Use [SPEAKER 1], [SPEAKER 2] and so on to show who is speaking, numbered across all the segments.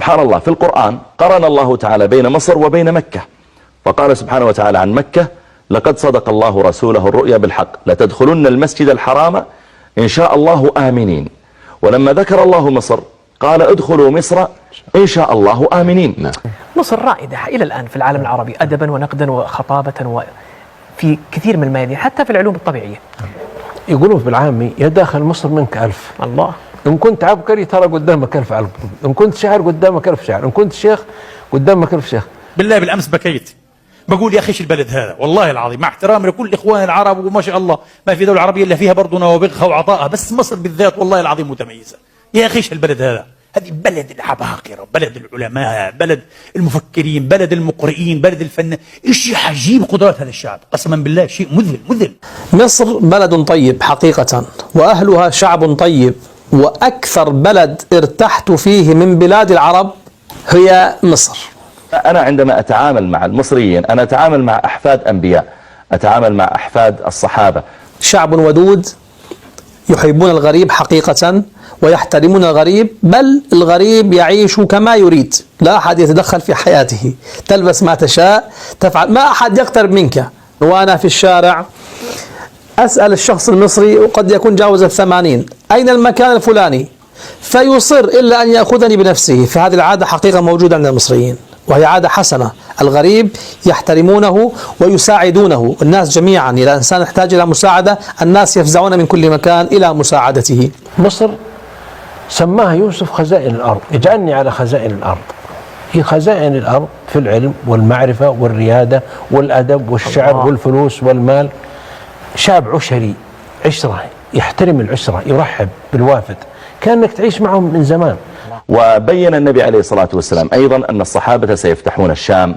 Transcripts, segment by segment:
[SPEAKER 1] سبحان الله في القرآن قرن الله تعالى بين مصر وبين مكة، فقال سبحانه وتعالى عن مكة: لقد صدق الله رسوله الرؤيا بالحق لتدخلن المسجد الحرام إن شاء الله آمنين. ولما ذكر الله مصر قال: ادخلوا مصر إن شاء الله آمنين.
[SPEAKER 2] مصر رائدة إلى الآن في العالم العربي أدبا ونقدا وخطابة وفي كثير من الميادين حتى في العلوم الطبيعية.
[SPEAKER 3] يقولون في العامي: يا داخل مصر منك 1000.
[SPEAKER 2] الله.
[SPEAKER 3] إن كنت عبقري ترى قدامك 1000 عبقري، إن كنت شاعر قدامك 1000 شاعر، إن كنت شيخ قدامك 1000 شيخ.
[SPEAKER 4] بالله بالأمس بكيت بقول: يا أخي إيش البلد هذا، والله العظيم مع احترامي لكل إخوان العرب وما شاء الله ما في دولة عربية إلا فيها برضو نوابغها وعطائها، بس مصر بالذات والله العظيم متميزة. يا أخي إيش البلد هذا، هذه بلد العباقرة، بلد العلماء، بلد المفكرين، بلد المقرئين، بلد الفن. إيش عجيب قدرات هذا الشعب، قسما بالله شيء مذهل مذهل.
[SPEAKER 5] مصر بلد طيب حقيقة، وأهلها شعب طيب، وأكثر بلد ارتحت فيه من بلاد العرب هي مصر.
[SPEAKER 1] أنا عندما أتعامل مع المصريين أنا أتعامل مع أحفاد أنبياء، أتعامل مع أحفاد الصحابة.
[SPEAKER 5] شعب ودود يحبون الغريب حقيقة ويحترمون الغريب، بل الغريب يعيش كما يريد، لا أحد يتدخل في حياته، تلبس ما تشاء، تفعل ما أحد يقترب منك. وأنا في الشارع أسأل الشخص المصري وقد يكون جاوز 80: أين المكان الفلاني؟ فيصر إلا أن يأخذني بنفسه. فهذه العادة حقيقة موجودة عند المصريين، وهي عادة حسنة. الغريب يحترمونه ويساعدونه، الناس جميعا إذا إنسان يحتاج إلى مساعدة الناس يفزعون من كل مكان إلى مساعدته.
[SPEAKER 3] مصر سماها يوسف خزائن الأرض، اجعلني على خزائن الأرض. هي خزائن الأرض في العلم والمعرفة والريادة والأدب والشعر والفلوس والمال. شعب عشري، عشرة، يحترم العشرة، يرحب بالوافد، كأنك تعيش معهم من زمان.
[SPEAKER 1] وبين النبي عليه الصلاة والسلام أيضا أن الصحابة سيفتحون الشام،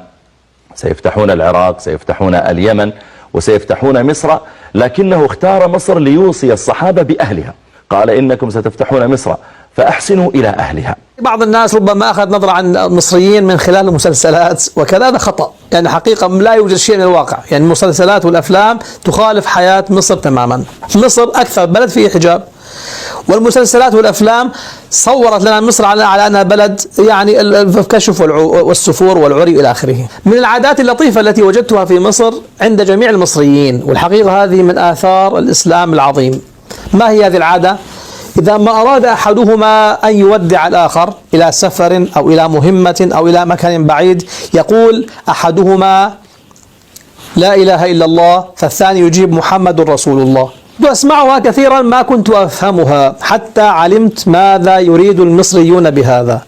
[SPEAKER 1] سيفتحون العراق، سيفتحون اليمن، وسيفتحون مصر، لكنه اختار مصر ليوصي الصحابة بأهلها. قال: إنكم ستفتحون مصر فأحسنوا إلى أهلها.
[SPEAKER 5] بعض الناس ربما أخذ نظرة عن المصريين من خلال المسلسلات، وكذا هذا خطأ. يعني حقيقة لا يوجد شيء من الواقع، يعني المسلسلات والأفلام تخالف حياة مصر تماما. مصر أكثر بلد فيه حجاب، والمسلسلات والأفلام صورت لنا مصر على أنها بلد يعني الكشف والسفور والعري إلى آخره. من العادات اللطيفة التي وجدتها في مصر عند جميع المصريين، والحقيقة هذه من آثار الإسلام العظيم. ما هي هذه العادة؟ إذا ما أراد أحدهما أن يودع الآخر إلى سفر أو إلى مهمة أو إلى مكان بعيد، يقول أحدهما: لا إله إلا الله، فالثاني يجيب: محمد رسول الله. وأسمعها كثيرا ما كنت أفهمها، حتى علمت ماذا يريد المصريون بهذا.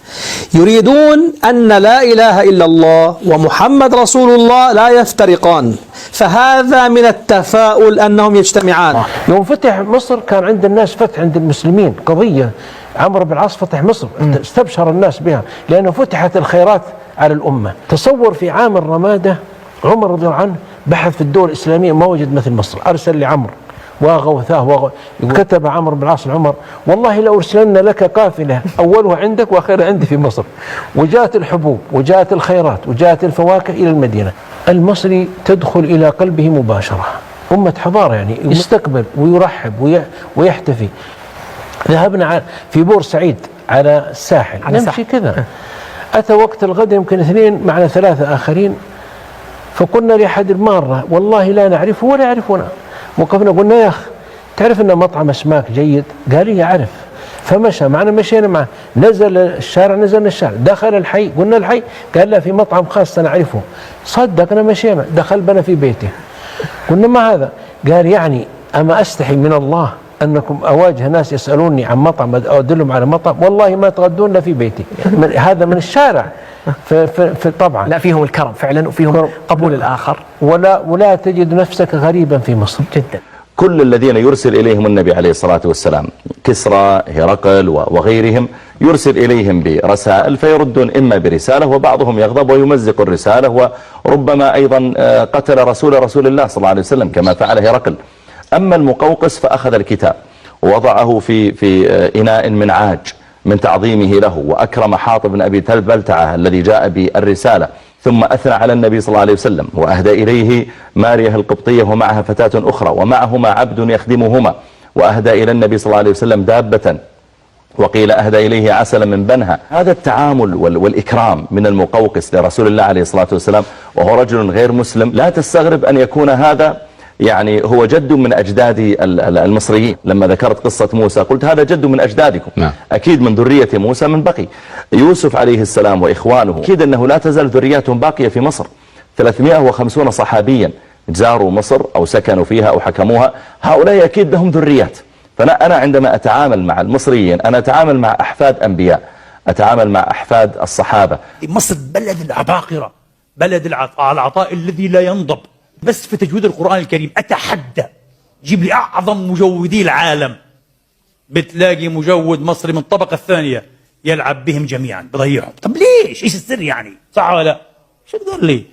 [SPEAKER 5] يريدون أن لا إله إلا الله ومحمد رسول الله لا يفترقان، فهذا من التفاؤل أنهم يجتمعان.
[SPEAKER 3] يوم فتح مصر كان عند الناس فتح، عند المسلمين قضية. عمرو بن العاص فتح مصر، استبشر الناس بها لأنه فتحت الخيرات على الأمة. تصور في عام الرمادة عمر رضي الله عنه بحث في الدول الإسلامية ما وجد مثل مصر، أرسل لعمرو وغوثاه كتب عمرو بن العاص لعمر: والله لو أرسلنا لك قافلة أولها عندك وآخرها عندي في مصر. وجاءت الحبوب وجاءت الخيرات وجاءت الفواكه إلى المدينة. المصري تدخل إلى قلبه مباشرة، أمة حضارة، يعني يستقبل ويرحب ويحتفي. ذهبنا في بورسعيد على الساحل نمشي كذا، أتى وقت الغد يمكن 2 معنا 3 آخرين، فقلنا لأحد المارة: والله لا نعرفه ولا يعرفنا. وقفنا قلنا: يا أخ تعرف أن مطعم أسماك جيد؟ قال لي: أعرف. فمشى معنا، مشينا معه، نزل الشارع، نزلنا الشارع، دخل الحي، قلنا: الحي؟ قال: لا، في مطعم خاص أنا أعرفه. صدقنا، مشينا، دخل بنا في بيته. قلنا: ما هذا؟ قال: يعني أما أستحي من الله أنكم أواجه ناس يسألوني عن مطعم أدلهم على مطعم، والله ما تغدون في بيتي. هذا من الشارع. في طبعا
[SPEAKER 2] لا، فيهم الكرم فعلا وفيهم قبول الآخر،
[SPEAKER 3] ولا تجد نفسك غريبا في مصر
[SPEAKER 2] جدا.
[SPEAKER 1] كل الذين يرسل إليهم النبي عليه الصلاة والسلام، كسرى، هرقل وغيرهم، يرسل إليهم برسائل فيردون إما برسالة، وبعضهم يغضب ويمزق الرسالة، وربما أيضا قتل رسول الله صلى الله عليه وسلم كما فعل هرقل. أما المقوقس فأخذ الكتاب ووضعه في إناء من عاج من تعظيمه له، وأكرم حاطب بن أبي بلتعة الذي جاء بالرسالة، ثم أثنى على النبي صلى الله عليه وسلم، وأهدى إليه مارية القبطية ومعها فتاة أخرى ومعهما عبد يخدمهما، وأهدى إلى النبي صلى الله عليه وسلم دابة وقيل أهدى إليه عسلا من بنها. هذا التعامل والإكرام من المقوقس لرسول الله عليه الصلاة والسلام وهو رجل غير مسلم، لا تستغرب أن يكون هذا يعني هو جد من أجداد المصريين. لما ذكرت قصة موسى قلت هذا جد من أجدادكم.
[SPEAKER 6] نعم.
[SPEAKER 1] أكيد من ذرية موسى من بقي. يوسف عليه السلام وإخوانه أكيد أنه لا تزال ذرياتهم باقية في مصر. 350 صحابيا زاروا مصر أو سكنوا فيها أو حكموها، هؤلاء أكيد لهم ذريات. فأنا عندما أتعامل مع المصريين أنا أتعامل مع أحفاد أنبياء، أتعامل مع أحفاد الصحابة.
[SPEAKER 4] مصر بلد العباقرة، بلد العطاء الذي لا ينضب. بس في تجويد القرآن الكريم أتحدى جيب لي أعظم مجودي العالم، بتلاقي مجود مصري من الطبقة الثانية يلعب بهم جميعا بضيعهم. طب ليش؟ إيش السر يعني؟ صح ولا لا؟ شو تقول لي؟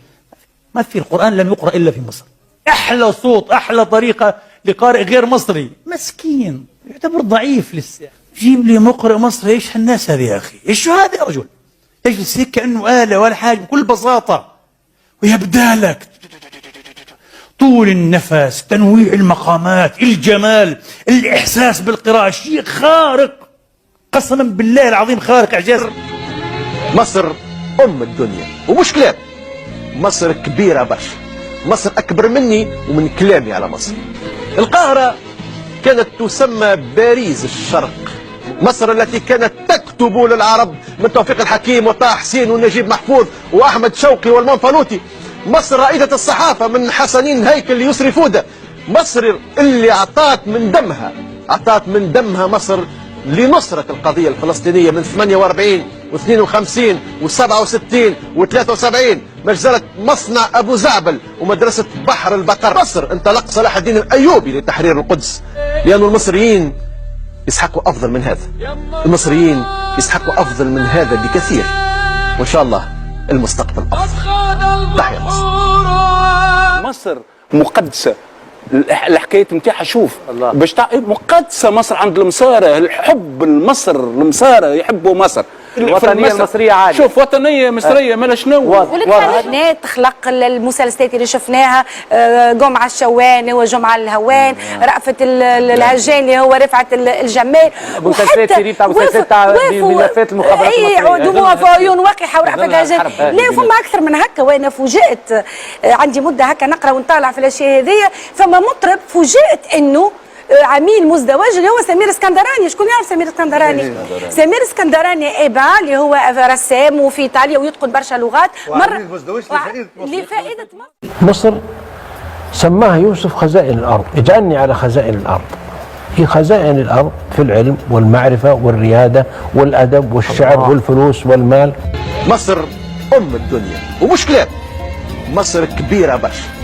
[SPEAKER 4] ما في القرآن لم يقرأ إلا في مصر. أحلى صوت، أحلى طريقة لقارئ غير مصري مسكين يعتبر ضعيف لسه، جيب لي مقرئ مصري. إيش هالناس هذه يا أخي؟ إيش هذا يا رجل؟ يجلس هيك كأنه آلة ولا حاجة بكل بساطة، ويبدأ لك طول النفس، تنويع المقامات، الجمال، الإحساس بالقراءة، شيء خارق قسما بالله العظيم، خارق إعجاز.
[SPEAKER 7] مصر أم الدنيا ومش كلام، مصر كبيرة برشا، مصر أكبر مني ومن كلامي على مصر. القاهرة كانت تسمى باريس الشرق، مصر التي كانت تكتب للعرب من توفيق الحكيم وطه حسين ونجيب محفوظ وأحمد شوقي والمنفلوطي، مصر رائدة الصحافة من حسنين هيكل ليسري فودة، مصر اللي أعطت من دمها مصر لنصرة القضية الفلسطينية من 48 و52 و67 و73، مجزرة مصنع أبو زعبل ومدرسة بحر البقر. مصر انطلق صلاح الدين الأيوبي لتحرير القدس، لأن المصريين يسحقوا أفضل من هذا، المصريين يسحقوا أفضل من هذا بكثير، وإن شاء الله المستقبل أفضل. تحيا مصر.
[SPEAKER 6] مصر مقدسة، الحكاية نتاعها شوف باش مقدسة مصر عند المصارى، الحب المصر المصارى يحبوا مصر،
[SPEAKER 8] الوطنية المصرية عالية.
[SPEAKER 6] شوف وطنية مصرية مالا شنو
[SPEAKER 9] والقناه تخلق المسلسلات اللي شفناها، جمعة الشواني وجمعة الهوان، رأفت الهجاني هو رفعت الجمال،
[SPEAKER 8] مسلسلات سيري تاع مسلسلات تاع ملفات المخابرات المصرية،
[SPEAKER 9] دموع في عيون وقحة ورأفت الهجاني. لا فما أكثر من هكا، وأنا فوجئت عندي مدة هكا نقرأ ونطالع في الأشياء هذيا، فما مطرب فوجئت إنه عميل مزدوج اللي هو سمير اسكندراني. شكون يعرف سمير اسكندراني؟ سمير اسكندراني ابا اللي هو رسام وفي ايطاليا ويتقن برشا لغات، مره لفائده
[SPEAKER 3] مصر سماها يوسف خزائن الارض، اجعلني على خزائن الارض. هي خزائن الارض في العلم والمعرفه والرياده والادب والشعر والفلوس والمال.
[SPEAKER 7] مصر أم الدنيا ومش كلام، مصر كبيرة برشا.